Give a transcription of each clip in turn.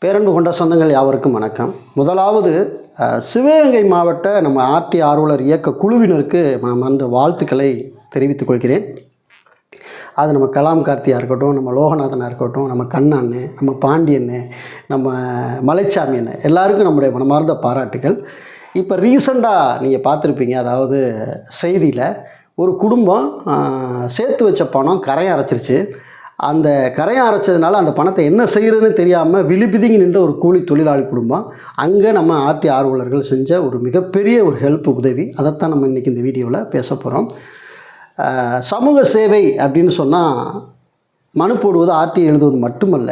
பேரன்பு கொண்ட சொந்தங்கள் யாவருக்கும் வணக்கம். முதலாவது சிவகங்கை மாவட்ட நம்ம ஆர்டி ஆர்வலர் இயக்க குழுவினருக்கு நான் அந்த வாழ்த்துக்களை தெரிவித்துக் கொள்கிறேன். அது நம்ம கலாம் கார்த்தியாக இருக்கட்டும், நம்ம லோகநாதனாக இருக்கட்டும், நம்ம கண்ணண்ணு, நம்ம பாண்டியண்ணு, நம்ம மலைச்சாமி அண்ணன், எல்லாருக்கும் நம்முடைய மனமார்ந்த பாராட்டுகள். இப்போ ரீசண்டாக நீங்கள் பார்த்துருப்பீங்க, அதாவது செய்தியில் ஒரு குடும்பம் சேர்த்து வச்ச பணம் கரையை அரைச்சிருச்சு. அந்த கரையை அரைச்சதுனால அந்த பணத்தை என்ன செய்கிறதுன்னு தெரியாமல் விழிபிதுங்கி நின்ற ஒரு கூலி தொழிலாளி குடும்பம். அங்கே நம்ம ஆர்டி ஆர்வலர்கள் செஞ்ச ஒரு மிகப்பெரிய ஒரு ஹெல்ப் உதவி. அதைத்தான் நம்ம இன்றைக்கி இந்த வீடியோவில் பேச போகிறோம். சமூக சேவை அப்படின்னு சொன்னால் மனு போடுவது, ஆர்டி எழுதுவது மட்டுமல்ல,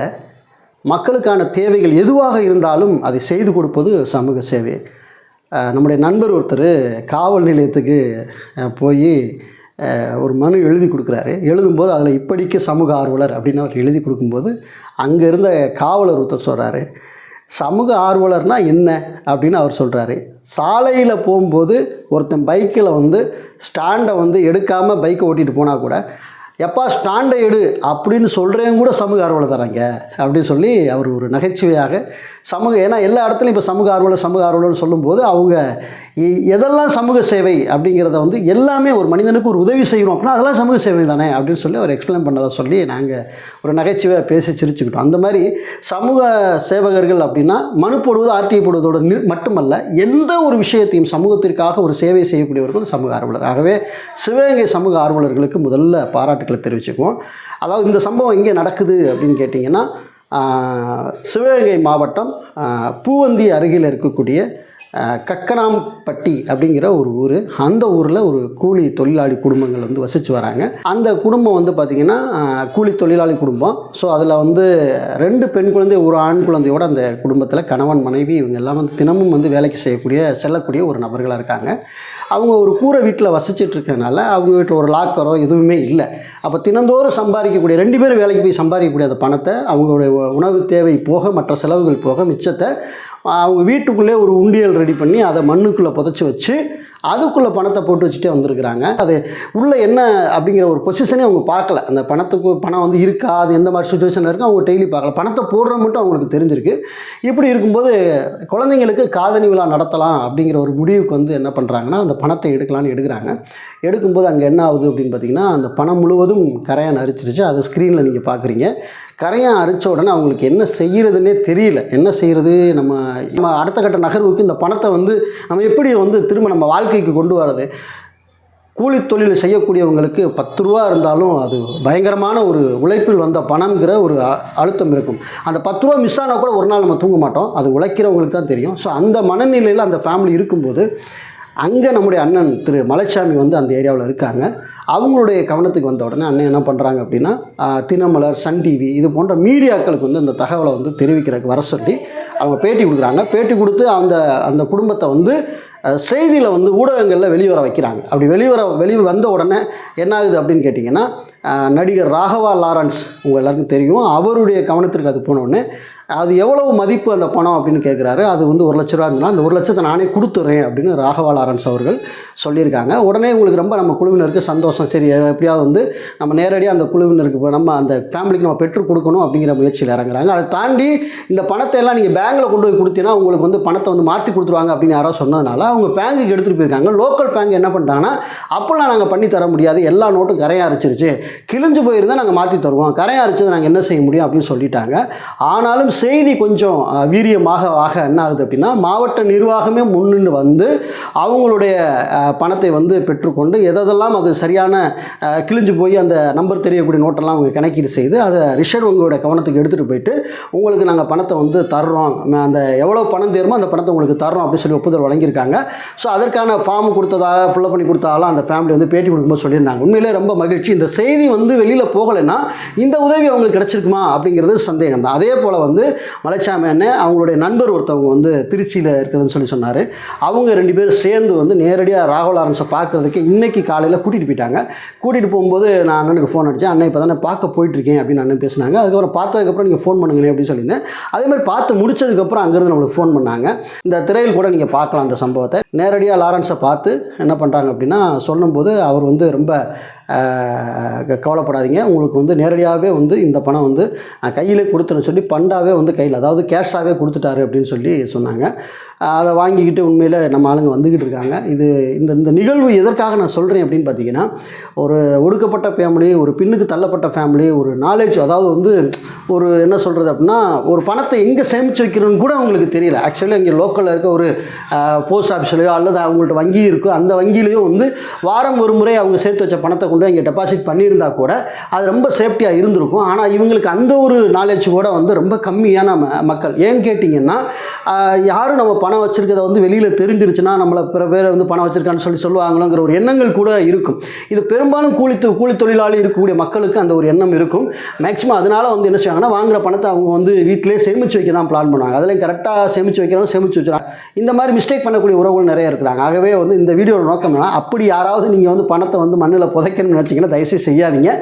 மக்களுக்கான தேவைகள் எதுவாக இருந்தாலும் அதை செய்து கொடுப்பது சமூக சேவை. நம்முடைய நண்பர் ஒருத்தர் காவல் நிலையத்துக்கு போய் ஒரு மனு எழுதி கொடுக்குறாரு. எழுதும்போது அதில் இப்படிக்கு சமூக ஆர்வலர் அப்படின்னு அவர் எழுதி கொடுக்கும்போது அங்கே இருந்த காவலர் ஒருத்தர் சொல்கிறாரு, சமூக ஆர்வலர்னால் என்ன அப்படின்னு அவர் சொல்கிறாரு. சாலையில் போகும்போது ஒருத்தன் பைக்கில் ஸ்டாண்டை எடுக்காமல் பைக்கை ஓட்டிகிட்டு போனால் கூட, எப்பா ஸ்டாண்டை எடு அப்படின்னு சொல்கிறவங்க கூட சமூக ஆர்வலர் தராங்க அப்படின்னு சொல்லி அவர் ஒரு நகைச்சுவையாக ஏன்னா எல்லா இடத்துலையும் இப்போ சமூக ஆர்வலர்னு சொல்லும்போது அவங்க எதெல்லாம் சமூக சேவை அப்படிங்கிறத எல்லாமே ஒரு மனிதனுக்கு ஒரு உதவி செய்கிறோம் அப்படின்னா அதெல்லாம் சமூக சேவை தானே அப்படின்னு சொல்லி அவர் எக்ஸ்பிளைன் பண்ணதை சொல்லி நாங்கள் ஒரு நகைச்சுவையாக பேசி சிரிச்சுக்கிட்டோம். அந்த மாதிரி சமூக சேவகர்கள் அப்படின்னா மனு போடுவது, ஆர்டிஐ போடுவதோடு மட்டுமல்ல, எந்த ஒரு விஷயத்தையும் சமூகத்திற்காக ஒரு சேவை செய்யக்கூடியவர்கள் சமூக ஆர்வலர். ஆகவே சிவகங்கை சமூக ஆர்வலர்களுக்கு முதல்ல பாராட்டுக்களை தெரிவிச்சுக்குவோம். அதாவது இந்த சம்பவம் எங்கே நடக்குது அப்படின்னு கேட்டிங்கன்னா, சிவகங்கை மாவட்டம் பூவந்தி அருகில் இருக்கக்கூடிய கக்கனாம்பட்டி அப்படிங்கிற ஒரு ஊர். அந்த ஊரில் ஒரு கூலி தொழிலாளி குடும்பங்கள் வசித்து வராங்க. அந்த குடும்பம் பார்த்திங்கன்னா கூலி தொழிலாளி குடும்பம். ஸோ அதில் 2 பெண் குழந்தை, ஒரு ஆண் குழந்தையோடு அந்த குடும்பத்தில் கணவன் மனைவி இவங்க எல்லாம் தினமும் வேலைக்கு செல்லக்கூடிய ஒரு நபர்களாக இருக்காங்க. அவங்க ஒரு கூரை வீட்டில் வசிச்சுட்டு இருக்கனால அவங்க வீட்டில் ஒரு லாக்கரோ எதுவுமே இல்லை. அப்போ தினந்தோறும் சம்பாதிக்கக்கூடிய 2 பேரும் வேலைக்கு போய் சம்பாதிக்கக்கூடிய அந்த பணத்தை அவங்களுடைய உணவு தேவை போக, மற்ற செலவுகள் போக, மிச்சத்தை அவங்க வீட்டுக்குள்ளே ஒரு உண்டியல் ரெடி பண்ணி அதை மண்ணுக்குள்ளே புதைச்சி வச்சு அதுக்குள்ளே பணத்தை போட்டு வச்சுட்டே வந்திருக்கிறாங்க. அது உள்ளே என்ன அப்படிங்கிற ஒரு பொசிஷனே அவங்க பார்க்கல. அந்த பணம் இருக்கா, அது எந்த மாதிரி சுச்சுவேஷனில் இருக்குது அவங்க டெய்லி பார்க்கல. பணத்தை போடுற மட்டும் அவங்களுக்கு தெரிஞ்சிருக்கு. இப்படி இருக்கும்போது குழந்தைங்களுக்கு காதணி விழா நடத்தலாம் அப்படிங்கிற ஒரு முடிவுக்கு என்ன பண்ணுறாங்கன்னா, அந்த பணத்தை எடுக்கிறாங்க. எடுக்கும்போது அங்கே என்ன ஆகுது அப்படின்னு பார்த்திங்கன்னா, அந்த பணம் முழுவதும் கரையான் அரிச்சிருச்சு. அதை ஸ்க்ரீனில் நீங்கள் பார்க்குறீங்க. கரையான் அரித்த உடனே அவங்களுக்கு என்ன செய்கிறதுனே தெரியல. என்ன செய்கிறது, நம்ம அடுத்த கட்ட நகர்வுக்கு இந்த பணத்தை நம்ம எப்படி திரும்ப நம்ம வாழ்க்கைக்கு கொண்டு வரது. கூலி தொழில் செய்யக்கூடியவங்களுக்கு 10 ரூபா இருந்தாலும் அது பயங்கரமான ஒரு உழைப்பில் வந்த பணம்ங்கிற ஒரு அழுத்தம் இருக்கும். அந்த 10 ரூபா மிஸ் ஆனால் கூட ஒரு நாள் நம்ம தூங்க மாட்டோம். அது உழைக்கிறவங்களுக்கு தான் தெரியும். ஸோ அந்த மனநிலையில் அந்த ஃபேமிலி இருக்கும்போது அங்கே நம்முடைய அண்ணன் திரு மலைச்சாமி அந்த ஏரியாவில் இருக்காங்க. அவங்களுடைய கவனத்துக்கு வந்த உடனே அண்ணன் என்ன பண்ணுறாங்க அப்படின்னா, தினமலர், சன் டிவி இது போன்ற மீடியாக்களுக்கு இந்த தகவலை தெரிவிக்கிறதுக்கு வர சொல்லி அவங்க பேட்டி கொடுக்குறாங்க. பேட்டி கொடுத்து அந்த குடும்பத்தை செய்தியில் ஊடகங்களில் வெளிவர வைக்கிறாங்க. அப்படி வெளியே வந்த உடனே என்ன ஆகுது அப்படின்னு கேட்டிங்கன்னா, நடிகர் ராகவா லாரன்ஸ் உங்கள் எல்லாருக்கும் தெரியும். அவருடைய கவனத்திற்கு அது போனோடனே, அது எவ்வளவு மதிப்பு அந்த பணம் அப்படின்னு கேட்குறாரு. அது 1 லட்ச ரூபா இருந்ததுன்னா அந்த 1 லட்சத்தை நானே கொடுத்துட்றேன் அப்படின்னு ராகவா லாரன்ஸ் அவர்கள் சொல்லியிருக்காங்க. உடனே உங்களுக்கு ரொம்ப நம்ம குழுவினருக்கு சந்தோஷம். சரி, எப்படியாவது நம்ம நேரடியாக அந்த குழுவினருக்கு நம்ம அந்த ஃபேமிலிக்கு நம்ம பெற்றுக் கொடுக்கணும் அப்படிங்கிற முயற்சியில் இறங்குறாங்க. அதை தாண்டி இந்த பணத்தை எல்லாம் நீங்கள் பேங்கில் கொண்டு போய் கொடுத்தீங்கன்னா உங்களுக்கு பணத்தை மாற்றி கொடுத்துருவாங்க அப்படின்னு யாரோ சொன்னதுனால அவங்க பேங்குக்கு எடுத்துகிட்டு போயிருக்காங்க. லோக்கல் பேங்க் என்ன பண்ணிட்டாங்கன்னா, அப்போல்லாம் நாங்கள் பண்ணி தர முடியாது, எல்லா நோட்டும் கரையாக அரிச்சிருச்சு, கிழிஞ்சு போயிருந்தால் நாங்கள் மாற்றி தருவோம், கரையாக அரிச்சது நாங்கள் என்ன செய்ய முடியும் அப்படின்னு சொல்லிட்டாங்க. ஆனாலும் செய்தி கொஞ்சம் வீரியமாக என்ன ஆகுது அப்படின்னா, மாவட்ட நிர்வாகமே முன்னின்று அவங்களுடைய பணத்தை பெற்றுக்கொண்டு எதெல்லாம் அது சரியான கிழிஞ்சு போய் அந்த நம்பர் தெரியக்கூடிய நோட்டெல்லாம் அவங்க கணக்கீடு செய்து அதை ரிஷர் உங்களோட கவனத்துக்கு எடுத்துகிட்டு போயிட்டு, உங்களுக்கு நாங்கள் பணத்தை தர்றோம், அந்த எவ்வளோ பணம் தேருமோ அந்த பணத்தை உங்களுக்கு தர்றோம் அப்படின்னு சொல்லி ஒப்புதல் வழங்கியிருக்காங்க. ஸோ அதற்கான ஃபார்ம் கொடுத்ததாக ஃபில்லப் பண்ணி கொடுத்தாலும் அந்த ஃபேமிலி பேட்டி கொடுக்கும்போது சொல்லியிருந்தாங்க. உண்மையிலே ரொம்ப மகிழ்ச்சி. இந்த செய்தி வெளியில் போகலைன்னா இந்த உதவி அவங்களுக்கு கிடைச்சிருக்குமா அப்படிங்கிறது சந்தேகம் தான். அதே போல் மலைச்சாமி அண்ணன் அவங்களுடைய நண்பர் ஒருத்தவங்க திருச்சியில் இருக்குதுன்னு சொல்லி சொன்னார். அவங்க 2 பேரும் சேர்ந்து நேரடியாக ராகவா லாரன்ஸை பார்க்குறதுக்கு இன்றைக்கி காலையில் கூட்டிகிட்டு போயிட்டாங்க. கூட்டிகிட்டு போகும்போது நான் அண்ணனுக்கு ஃபோன் அடித்தேன். அண்ணன் இப்போ தானே பார்க்க போயிட்டுருக்கேன் அப்படின்னு அண்ணன் பேசினாங்க. அதுக்கப்புறம் பார்த்ததுக்கப்புறம் நீங்கள் ஃபோன் பண்ணுங்களேன் அப்படின்னு சொல்லியிருந்தேன். அதேமாதிரி பார்த்து முடிச்சதுக்கப்புறம் அங்கேருந்து நம்மளுக்கு ஃபோன் பண்ணாங்க. இந்த திரையில் கூட நீங்கள் பார்க்கலாம் அந்த சம்பவத்தை. நேரடியாக லாரன்ஸை பார்த்து என்ன பண்ணுறாங்க அப்படின்னா சொல்லும்போது அவர் ரொம்ப கவலைப்படாதீங்க, உங்களுக்கு வந்து நேரடியாகவே வந்து இந்த பணம் வந்து கையிலே கொடுத்துன்னு சொல்லி பண்டாவே வந்து கையில், அதாவது கேஷாகவே கொடுத்துட்டாரு அப்படின்னு சொல்லி சொன்னாங்க. அதை வாங்கிக்கிட்டு உண்மையில் நம்ம ஆளுங்க வந்துக்கிட்டு இருக்காங்க. இது இந்த இந்த நிகழ்வு எதற்காக நான் சொல்கிறேன் அப்படின்னு பார்த்தீங்கன்னா, ஒரு ஒடுக்கப்பட்ட ஃபேமிலி, ஒரு பின்னுக்கு தள்ளப்பட்ட ஃபேமிலி, ஒரு நாலேஜ், அதாவது வந்து ஒரு என்ன சொல்கிறது அப்படின்னா, ஒரு பணத்தை எங்கே சேமித்து வைக்கணும்னு கூட அவங்களுக்கு தெரியல. ஆக்சுவலி இங்கே லோக்கலில் இருக்க ஒரு போஸ்ட் ஆஃபீஸ்லையோ அல்லது அவங்கள்ட்ட வங்கி இருக்கோ, அந்த வங்கியிலையோ வந்து வாரம் ஒரு முறை அவங்க சேர்த்து வச்ச பணத்தை கொண்டு இங்கே டெபாசிட் பண்ணியிருந்தா கூட அது ரொம்ப சேஃப்டியாக இருந்திருக்கும். ஆனால் இவங்களுக்கு அந்த ஒரு நாலேஜ் கூட வந்து ரொம்ப கம்மியான மக்கள். ஏன்னு கேட்டிங்கன்னா, யாரும் நம்ம பணம் வச்சுருக்கதை வந்து வெளியில் தெரிஞ்சிருச்சுன்னா நம்மளை பிற பேரை வந்து பணம் வச்சுருக்கான்னு சொல்லுவாங்களோங்கிற ஒரு எண்ணங்கள் கூட இருக்கும். இது பெரும்பாலும் கூலி தொழிலாளி இருக்கக்கூடிய மக்களுக்கு அந்த ஒரு எண்ணம் இருக்கும். மேக்ஸிமம் அதனால் வந்து என்ன செய்வாங்கன்னா, வாங்குகிற பணத்தை அவங்க வந்து வீட்டிலே சேமித்து வைக்க தான் பிளான் பண்ணுவாங்க. அதில் கரெக்டாக சேமித்து வைக்கிறவங்க சேமித்து வச்சுறாங்க. இந்த மாதிரி மிஸ்டேக் பண்ணக்கூடிய உறவுகள் நிறைய இருக்கிறாங்க. ஆகவே வந்து இந்த வீடியோட நோக்கம் என்ன, அப்படி யாராவது நீங்கள் வந்து பணத்தை வந்து மண்ணில் புதைக்கணும்னு நினச்சிங்கன்னா தயவுசெய்து செய்யாதீங்க.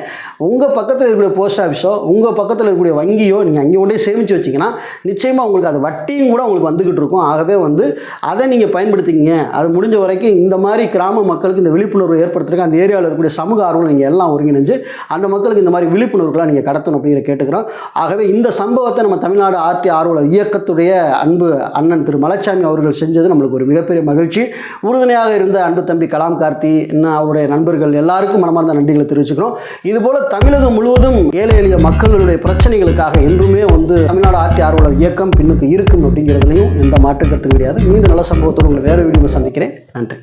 உங்கள் பக்கத்தில் இருக்கக்கூடிய போஸ்ட் ஆஃபீஸோ, உங்கள் பக்கத்தில் இருக்கக்கூடிய வங்கியோ நீங்கள் அங்கே கொண்டே சேமித்து வச்சிங்கன்னா நிச்சயமாக உங்களுக்கு அது வட்டியும் கூட உங்களுக்கு வந்துக்கிட்டு இருக்கும். ஆகவே வந்து அதை நீங்கள் பயன்படுத்திங்க. அது முடிஞ்ச வரைக்கும் இந்த மாதிரி கிராம மக்களுக்கு இந்த விழிப்புணர்வு ஏற்படுத்துறதுக்கு அந்த ஏரியாவில் இருக்கக்கூடிய சமூக ஆர்வம் நீங்கள் எல்லாம் ஒருங்கிணைஞ்சு அந்த மக்களுக்கு இந்த மாதிரி விழிப்புணர்வுகளாக நீங்கள் கடத்தணும் அப்படிங்கிற கேட்டுக்கிறோம். ஆகவே இந்த சம்பவத்தை நம்ம தமிழ்நாடு ஆர்டி ஆர்வலர் இயக்கத்துடைய அன்பு அண்ணன் திரு மலைச்சாமி அவர்கள் செஞ்சது நம்மளுக்கு ஒரு மிகப்பெரிய மகிழ்ச்சி. உறுதுணையாக இருந்த அன்பு தம்பி கலாம் கார்த்தி, இன்னும் அவருடைய நண்பர்கள் எல்லாருக்கும் மனமார்ந்த நன்றிகளை தெரிவிச்சுக்கிறோம். இதுபோல் தமிழகம் முழுவதும் ஏழை எளிய மக்களுடைய பிரச்சனைகளுக்காக என்றுமே வந்து தமிழ்நாடு ஆர்டி ஆர்வலர் இயக்கம் பின்னுக்கு இருக்கும் அப்படிங்கிறதுலையும் எந்த மாற்று கருத்து கிடையாது. மீண்டும் நல்ல சம்பவத்தோடு உங்களை வேறு வீடியோவை சந்திக்கிறேன். நன்றி.